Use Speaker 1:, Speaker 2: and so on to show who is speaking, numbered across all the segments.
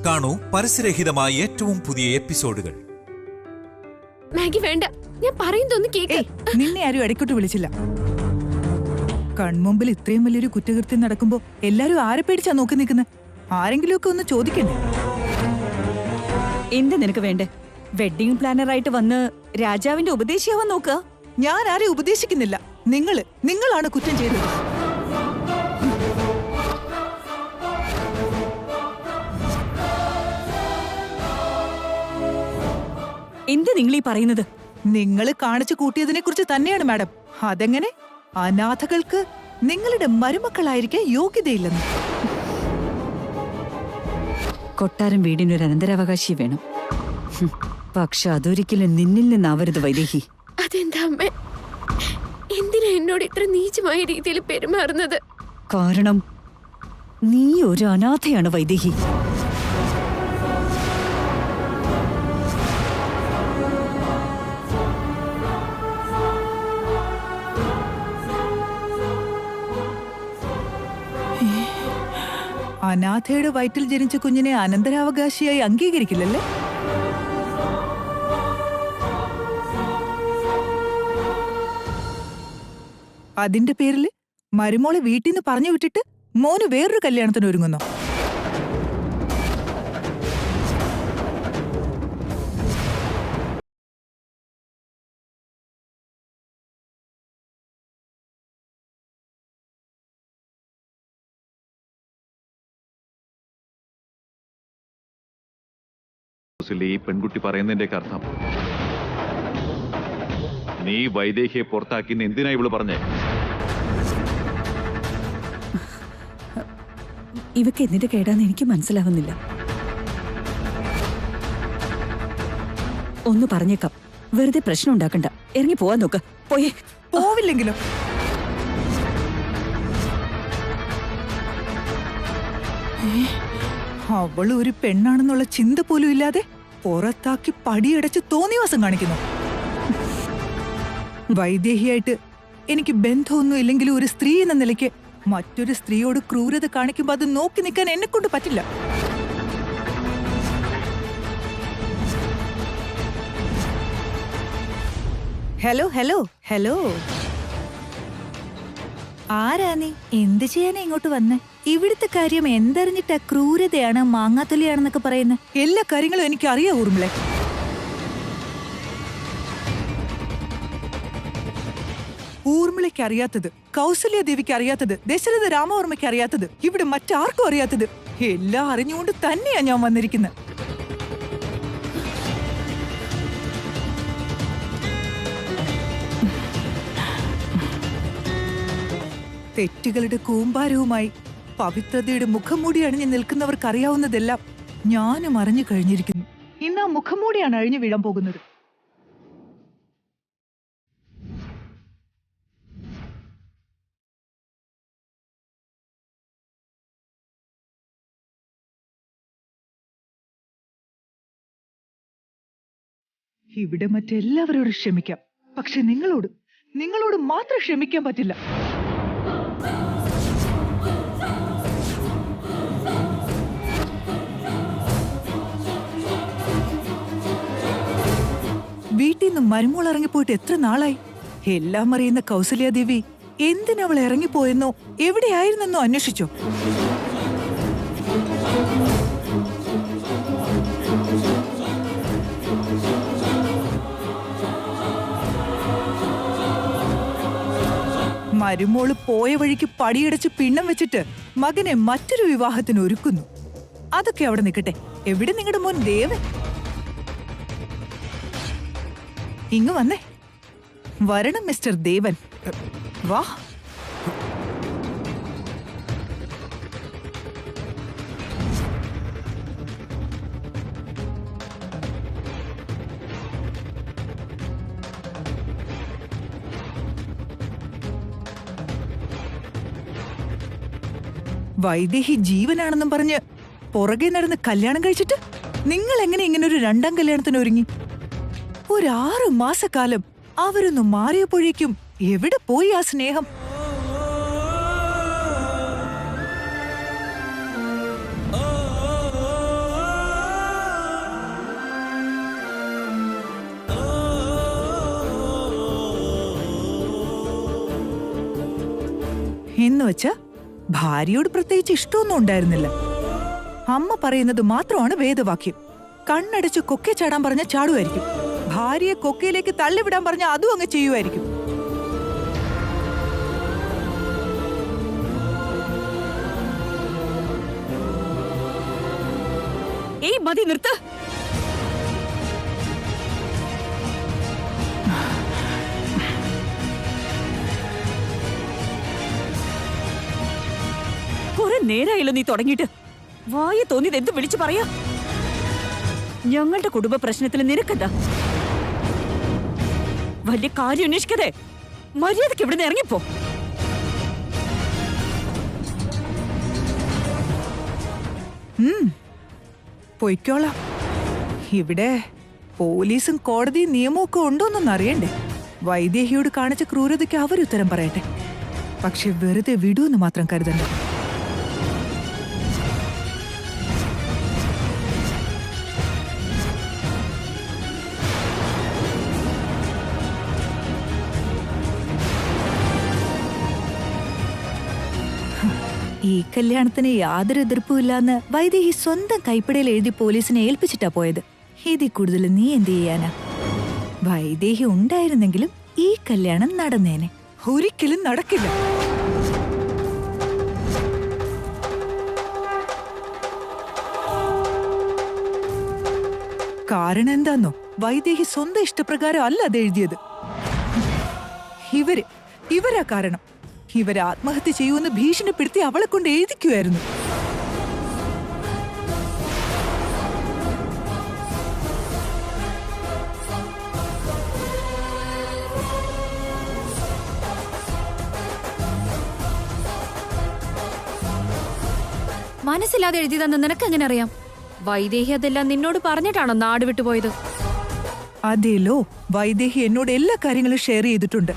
Speaker 1: കാണൂ പരസ്യരഹിതമായ ഏറ്റവും പുതിയ എപ്പിസോഡുകൾ.
Speaker 2: മാഗി വേണ്ട, ഞാൻ പറയുന്നതൊന്ന് കേക്ക്.
Speaker 3: നിന്നെ ആരും ഇടയ്ക്കോട്ട് വിളിച്ചില്ല. കൺമുമ്പിൽ ഇത്രയും വലിയൊരു കുറ്റകൃത്യം നടക്കുമ്പോ എല്ലാരും ആരെ പേടിച്ചാ നോക്കി നിൽക്കുന്നത്? ആരെങ്കിലും ഒക്കെ ഒന്ന് ചോദിക്കണ്ടേ?
Speaker 4: എന്ത് നിനക്ക് വേണ്ടേ? വെഡിങ് പ്ലാനറായിട്ട് വന്ന് രാജാവിന്റെ ഉപദേശിയാവാൻ നോക്കുക.
Speaker 3: ഞാൻ ആരെയും ഉപദേശിക്കുന്നില്ല. നിങ്ങളാണ് കുറ്റം ചെയ്തത്.
Speaker 4: എന്ത് നിങ്ങൾ ഈ പറയുന്നത്?
Speaker 3: നിങ്ങൾ കാണിച്ചു കൂട്ടിയതിനെ കുറിച്ച് തന്നെയാണ് മാഡം. അതെങ്ങനെ? അനാഥകൾക്ക് നിങ്ങളുടെ മരുമക്കളായിരിക്കാൻ യോഗ്യതയില്ലെന്ന്.
Speaker 4: കൊട്ടാരം വീടിനൊരു അനന്തരാവകാശി വേണം. പക്ഷെ അതൊരിക്കലും നിന്നിൽ നിന്നാവരുത് വൈദേഹി.
Speaker 2: അതെന്താ അമ്മ, എന്തിനാ എന്നോട് ഇത്ര നീചമായ രീതിയിൽ പെരുമാറുന്നത്?
Speaker 4: കാരണം നീ ഒരു അനാഥയാണ് വൈദേഹി.
Speaker 3: അനാഥയുടെ വയറ്റിൽ ജനിച്ച കുഞ്ഞിനെ അനന്തരാവകാശിയായി അംഗീകരിക്കില്ലല്ലേ? അതിന്റെ പേരില് മരുമോളെ വീട്ടിൽ നിന്ന് പറഞ്ഞു വിട്ടിട്ട് മോന് വേറൊരു കല്യാണത്തിന് ഒരുങ്ങുന്നു.
Speaker 5: ഈ പെൺകുട്ടി പറയുന്നതിന്റെ അർത്ഥം നീ വൈദേഹിയെ പുറത്താക്കിന്ന് എന്തിനാ ഇവള് പറഞ്ഞേ?
Speaker 4: ഇവക്ക് എന്നിട്ട് കേടാന്ന് എനിക്ക് മനസ്സിലാവുന്നില്ല. ഒന്ന് പറഞ്ഞേക്കാം, വെറുതെ പ്രശ്നം ഉണ്ടാക്കണ്ട. ഇറങ്ങി പോവാൻ നോക്ക്. പോയേ.
Speaker 3: പോവില്ലെങ്കിലും അവള് ഒരു പെണ്ണാണെന്നുള്ള ചിന്ത പോലും ഇല്ലാതെ പുറത്താക്കി പടിയടച്ച് തോന്നിവാസം കാണിക്കുന്നു. വൈദേഹിയായിട്ട് എനിക്ക് ബന്ധമൊന്നും ഇല്ലെങ്കിലും ഒരു സ്ത്രീ എന്ന നിലയ്ക്ക് മറ്റൊരു സ്ത്രീയോട് ക്രൂരത കാണിക്കുമ്പോ അത് നോക്കി നിൽക്കാൻ എന്നെ കൊണ്ട് പറ്റില്ല. ഹലോ ഹലോ ഹലോ, ആരാ നീ? എന്ത് ചെയ്യാനാ ഇങ്ങോട്ട് വന്നേ? ഇവിടുത്തെ കാര്യം എന്തറിഞ്ഞിട്ടാ ക്രൂരതയാണ് മാങ്ങാത്തൊലിയാണെന്നൊക്കെ പറയുന്നത്? എല്ലാ കാര്യങ്ങളും എനിക്ക് അറിയാം ഊർമിളെ. ഊർമിളയ്ക്ക് അറിയാത്തത്, കൗസല്യാദേവിക്ക് അറിയാത്തത്, ദശരഥ രാമവർമ്മയ്ക്ക് അറിയാത്തത്, ഇവിടെ മറ്റാർക്കും അറിയാത്തത് എല്ലാം അറിഞ്ഞുകൊണ്ട് തന്നെയാ ഞാൻ വന്നിരിക്കുന്നത്. തെറ്റുകളുടെ കൂമ്പാരവുമായി പവിത്രതയുടെ മുഖംമൂടി അണിഞ്ഞു നിൽക്കുന്നവർക്കറിയാവുന്നതെല്ലാം ഞാനും അറിഞ്ഞു കഴിഞ്ഞിരിക്കുന്നു. ഇന്ന് ആ മുഖംമൂടിയാണ് അഴിഞ്ഞു വീഴാൻ പോകുന്നത്. ഇവിടെ മറ്റെല്ലാവരോടും ക്ഷമിക്കാം, പക്ഷെ നിങ്ങളോട് മാത്രം ക്ഷമിക്കാൻ പറ്റില്ല. വീട്ടിൽ നിന്ന് മരുമോൾ ഇറങ്ങിപ്പോയിട്ട് എത്ര നാളായി? എല്ലാം അറിയുന്ന കൗസല്യാദേവി എന്തിനവൾ ഇറങ്ങിപ്പോയെന്നോ എവിടെയായിരുന്നെന്നോ അന്വേഷിച്ചോ? മരുമോള് പോയ വഴിക്ക് പടിയടച്ച് പിണ്ണം വെച്ചിട്ട് മകനെ മറ്റൊരു വിവാഹത്തിന് ഒരുക്കുന്നു. അതൊക്കെ അവിടെ നിൽക്കട്ടെ. എവിടെ നിങ്ങളുടെ മോൻ ദേവൻ? ഇങ്ങ് വന്നേ. വരണം മിസ്റ്റർ ദേവൻ, വാ. വൈദേഹി ജീവനാണെന്നും പറഞ്ഞ് പുറകെ നടന്ന് കല്യാണം കഴിച്ചിട്ട് നിങ്ങൾ എങ്ങനെ ഇങ്ങനൊരു രണ്ടാം കല്യാണത്തിന് ഒരുങ്ങി? ഒരു 6 മാസക്കാലം അവരൊന്ന് മാറിയപ്പോഴേക്കും എവിടെ പോയി ആ സ്നേഹം? എന്ന് വെച്ചാ ഭാര്യയോട് പ്രത്യേകിച്ച് ഇഷ്ടമൊന്നും ഉണ്ടായിരുന്നില്ല. അമ്മ പറയുന്നത് മാത്രമാണ് വേദവാക്യം. കണ്ണടച്ച് കൊക്കെ ചാടാൻ പറഞ്ഞ ചാടുമായിരിക്കും. ഭാര്യയെ കൊക്കയിലേക്ക് തള്ളിവിടാൻ പറഞ്ഞ അതും അങ്ങ് ചെയ്യുമായിരിക്കും.
Speaker 4: ഏയ് മതി, നിർത്ത്. കുറെ നേരായല്ലോ നീ തുടങ്ങിയിട്ട്. വായ തോന്നിയത് എന്ത് വിളിച്ചു പറയാ? ഞങ്ങളുടെ കുടുംബ പ്രശ്നത്തിൽ നിനക്കെന്താ? വലിയ കാര്യം അന്വേഷിക്കതേ മര്യാദക്ക് ഇവിടുന്ന് ഇറങ്ങിപ്പോ.
Speaker 3: പൊയ്ക്കോളാം. ഇവിടെ പോലീസും കോടതിയും നിയമവും ഒക്കെ ഉണ്ടോന്നൊന്നും അറിയണ്ടേ. വൈദേഹിയോട് കാണിച്ച ക്രൂരതയ്ക്ക് അവരുത്തരം പറയട്ടെ. പക്ഷെ വെറുതെ വിടൂന്ന് മാത്രം കരുതണ്ട. ഈ കല്യാണത്തിന് യാതൊരു എതിർപ്പുമില്ലാന്ന് വൈദേഹി സ്വന്തം കൈപ്പടയിൽ എഴുതി പോലീസിനെ ഏൽപ്പിച്ചിട്ടാ പോയത്. ഇതിൽ കൂടുതൽ നീ എന്ത് ചെയ്യാനാ? വൈദേഹി ഉണ്ടായിരുന്നെങ്കിലും ഈ കല്യാണം നടന്നേനെ. ഒരിക്കലും നടക്കില്ല. കാരണം എന്താന്നോ? വൈദേഹി സ്വന്തം ഇഷ്ടപ്രകാരം അല്ല അത് എഴുതിയത്. ഇവരാ കാരണം. ഇവർ ആത്മഹത്യ ചെയ്യുമെന്ന് ഭീഷണിപ്പെടുത്തി അവളെ കൊണ്ട് എഴുതിക്കുമായിരുന്നു.
Speaker 2: മനസ്സില്ലാതെ എഴുതിയതെന്ന് നിനക്ക് എങ്ങനെ അറിയാം? വൈദേഹി അതെല്ലാം നിന്നോട് പറഞ്ഞിട്ടാണോ നാട് വിട്ടുപോയത്?
Speaker 3: അതേലോ, വൈദേഹി എന്നോട് എല്ലാ കാര്യങ്ങളും ഷെയർ ചെയ്തിട്ടുണ്ട്.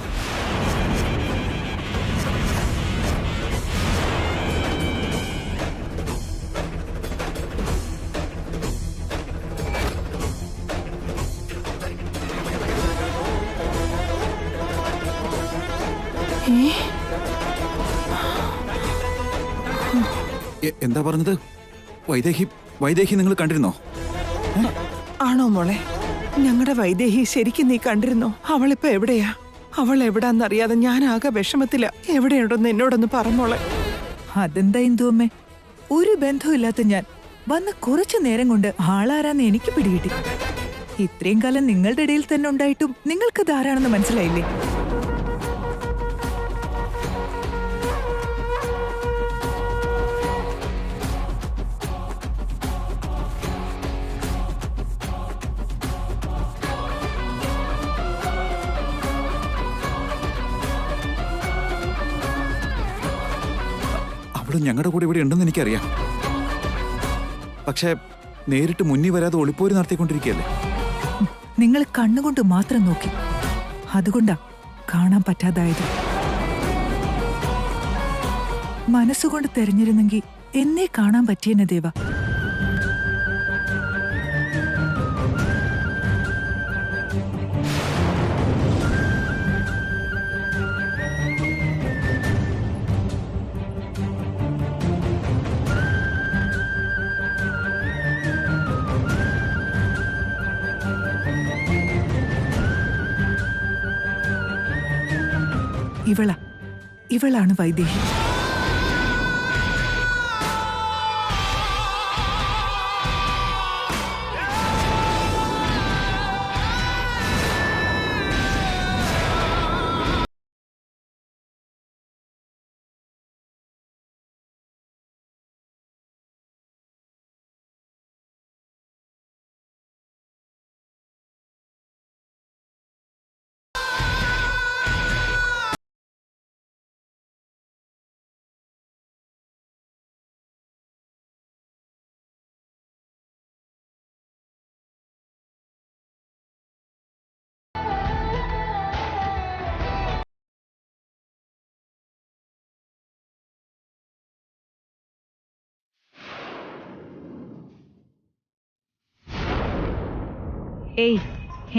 Speaker 6: എന്താ പറഞ്ഞത്? വൈദേഹി നിങ്ങൾ കണ്ടിരുന്നോ?
Speaker 7: ആണോ മോളെ? ഞങ്ങളുടെ വൈദേഹി ശരിക്കും നീ കണ്ടിരുന്നോ? അവളിപ്പോ എവിടെയാ? അവൾ എവിടാന്നറിയാതെ ഞാൻ ആകെ വിഷമത്തില. എവിടെയുണ്ടെന്ന് എന്നോടൊന്ന് പറഞ്ഞോളെ.
Speaker 3: അതെന്താ ഇന്ദുവമ്മേ, ഒരു ബന്ധവുമില്ലാത്ത ഞാൻ വന്ന കുറച്ചു നേരം കൊണ്ട് ആളാരാന്ന് എനിക്ക് പിടികിട്ടി. ഇത്രയും കാലം നിങ്ങളുടെ ഇടയിൽ തന്നെ ഉണ്ടായിട്ടും നിങ്ങൾക്കത് ആരാണെന്ന് മനസ്സിലായില്ലേ?
Speaker 6: ഞങ്ങളുടെ കൂടെ ഇവിടെ ഉണ്ടെന്ന് എനിക്കറിയാം. പക്ഷെ നേരിട്ട് മുന്നിൽ വരാതെ ഒളിപ്പോര് നടത്തിക്കൊണ്ടിരിക്കുകയല്ലേ.
Speaker 3: നിങ്ങൾ കണ്ണുകൊണ്ട് മാത്രം നോക്കി, അതുകൊണ്ടാ കാണാൻ പറ്റാതായത്. മനസ്സുകൊണ്ട് തെരഞ്ഞിരുന്നെങ്കിൽ എന്നെ കാണാൻ പറ്റിയെന്നെ ദേവ. ഇവളാണ് വൈദേഹി. ഏയ്,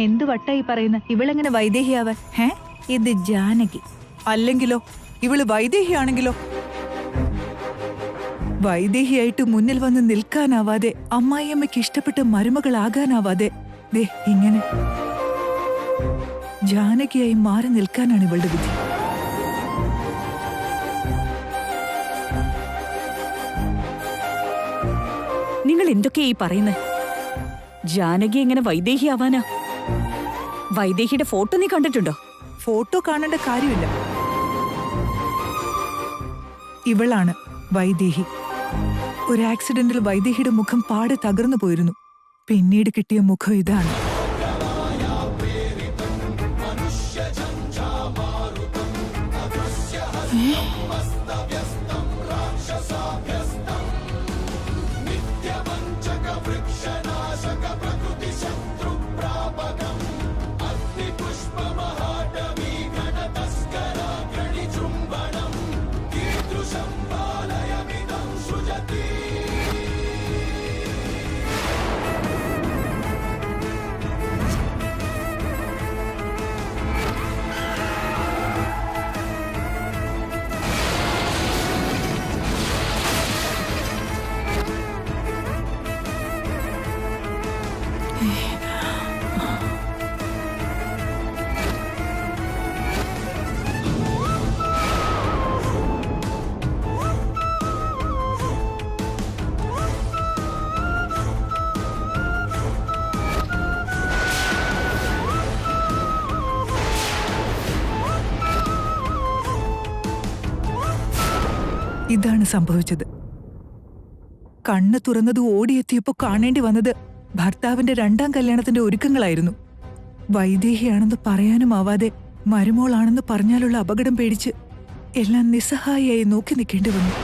Speaker 3: എന്തു വട്ടായി പറയുന്ന? ഇവളെങ്ങനെ വൈദേഹിയാവാൻ? ഇത് ജാനകി. അല്ലെങ്കിലോ? ഇവള് വൈദേഹിയാണെങ്കിലോ? വൈദേഹിയായിട്ട് മുന്നിൽ വന്ന് നിൽക്കാനാവാതെ, അമ്മായിയമ്മയ്ക്ക് ഇഷ്ടപ്പെട്ട മരുമകളാകാനാവാതെ, ദേ ഇങ്ങനെ ജാനകിയായി മാറി നിൽക്കാനാണ് ഇവളുടെ വിധി.
Speaker 4: നിങ്ങൾ എന്തൊക്കെയാ ഈ പറയുന്നത്? ജാനകി എങ്ങനെ വൈദേഹി ആവാനാ? വൈദേഹിയുടെ ഫോട്ടോ നീ കണ്ടിട്ടുണ്ടോ?
Speaker 3: ഫോട്ടോ കാണേണ്ട കാര്യമില്ല. ഇവളാണ് വൈദേഹി. ഒരു ആക്സിഡന്റിൽ വൈദേഹിയുടെ മുഖം പാടെ തകർന്നു പോയിരുന്നു. പിന്നീട് കിട്ടിയ മുഖം ഇതാണ്. ഇതാണ് സംഭവിച്ചത്. കണ്ണ് തുറന്നത് ഓടിയെത്തിയപ്പോ കാണേണ്ടി വന്നത് ഭർത്താവിന്റെ രണ്ടാം കല്യാണത്തിന്റെ ഒരുക്കങ്ങളായിരുന്നു. വൈദേഹിയാണെന്ന് പറയാനുമാവാതെ മരുമോളാണെന്ന് പറഞ്ഞാലുള്ള അപകടം പേടിച്ച് എല്ലാം നിസ്സഹായിയായി നോക്കി നിൽക്കേണ്ടി വന്നു.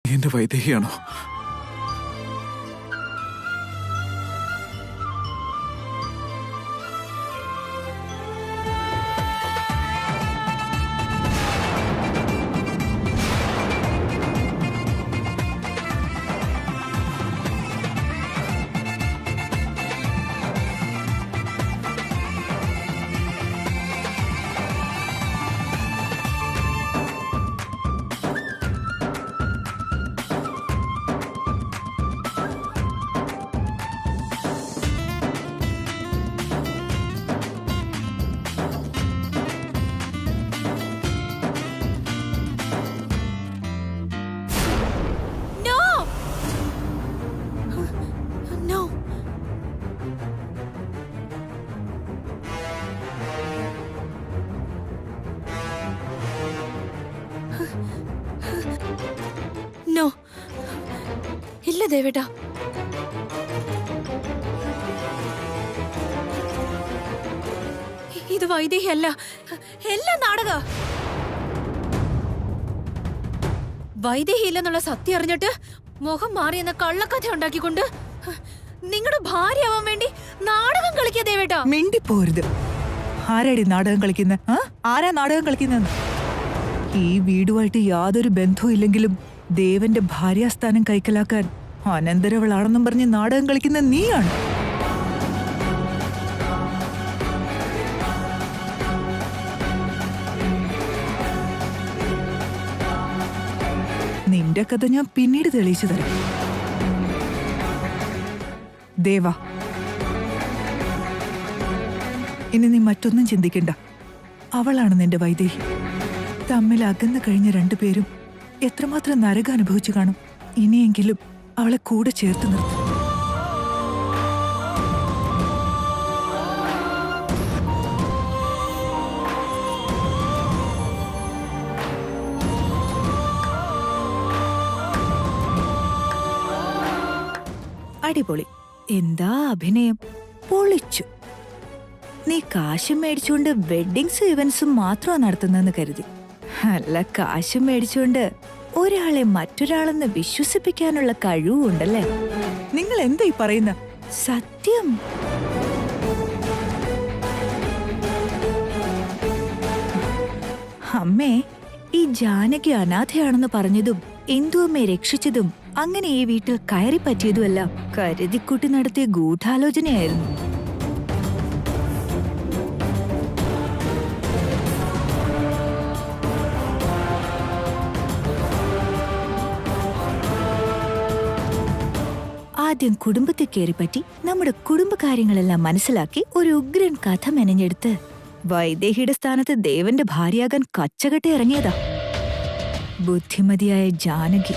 Speaker 6: എന്റെ വൈദേഹിയാണോ?
Speaker 2: നോ, ഇല്ല ദേവേട്ടാ. ഇത് വൈദേഹി അല്ല, എല്ലാം നാടക. വൈദേഹി ഇല്ലെന്നുള്ള സത്യം അറിഞ്ഞിട്ട് മുഖം മാറിയെന്ന കള്ളക്കഥ ഉണ്ടാക്കിക്കൊണ്ട് നിങ്ങളുടെ ഭാര്യയാവാൻ വേണ്ടി നാടകം കളിക്കുക ദേവേട്ടാ.
Speaker 3: മിണ്ടിപ്പോരുത്. ആരാടി നാടകം കളിക്കുന്ന? ആരാ നാടകം കളിക്കുന്നെന്ന്? ഈ വീടുമായിട്ട് യാതൊരു ബന്ധവും ഇല്ലെങ്കിലും ദേവന്റെ ഭാര്യാസ്ഥാനം കൈക്കലാക്കാൻ അനന്തരവളാണെന്നും പറഞ്ഞ് നാടകം കളിക്കുന്ന നീയാണ്. നിന്റെ കഥ ഞാൻ പിന്നീട് തെളിയിച്ചു തരാം. ദേവ, ഇനി നീ മറ്റൊന്നും ചിന്തിക്കണ്ട. അവളാണ് നിന്റെ വൈദേഹി. തമ്മിൽ അകന്നു കഴിഞ്ഞ രണ്ടുപേരും എത്രമാത്രം നരകം അനുഭവിച്ചു കാണും. ഇനിയെങ്കിലും അവളെ കൂടെ ചേർത്ത് നിർത്തും. അടിപൊളി. എന്താ അഭിനയം! പൊളിച്ചു. നീ കാശും മേടിച്ചുകൊണ്ട് വെഡ്ഡിങ്സും ഇവന്റ്സും മാത്രമാണ് നടത്തുന്നെന്ന് കരുതി. അല്ല, കാശും മേടിച്ചുകൊണ്ട് ഒരാളെ മറ്റൊരാളെന്ന് വിശ്വസിപ്പിക്കാനുള്ള കഴിവുണ്ടല്ലേ? നിങ്ങൾ എന്താ ഈ പറയുന്ന? സത്യം. അമ്മേ, ഈ ജാനകി അനാഥയാണെന്ന് പറഞ്ഞതും ഇന്ദുവമ്മയെ രക്ഷിച്ചതും അങ്ങനെ ഈ വീട്ടിൽ കയറി പറ്റിയതുമെല്ലാം കരുതിക്കുട്ടി നടത്തിയ ഗൂഢാലോചനയായിരുന്നു. ആദ്യം കുടുംബത്തെ കയറിപ്പറ്റി നമ്മുടെ കുടുംബകാര്യങ്ങളെല്ലാം മനസ്സിലാക്കി ഒരു ഉഗ്രൻ കഥ മെനഞ്ഞെടുത്ത് വൈദേഹിയുടെ സ്ഥാനത്ത് ദേവന്റെ ഭാര്യയാകാൻ കച്ചകെട്ടി ഇറങ്ങിയതാ ബുദ്ധിമതിയായ ജാനകി.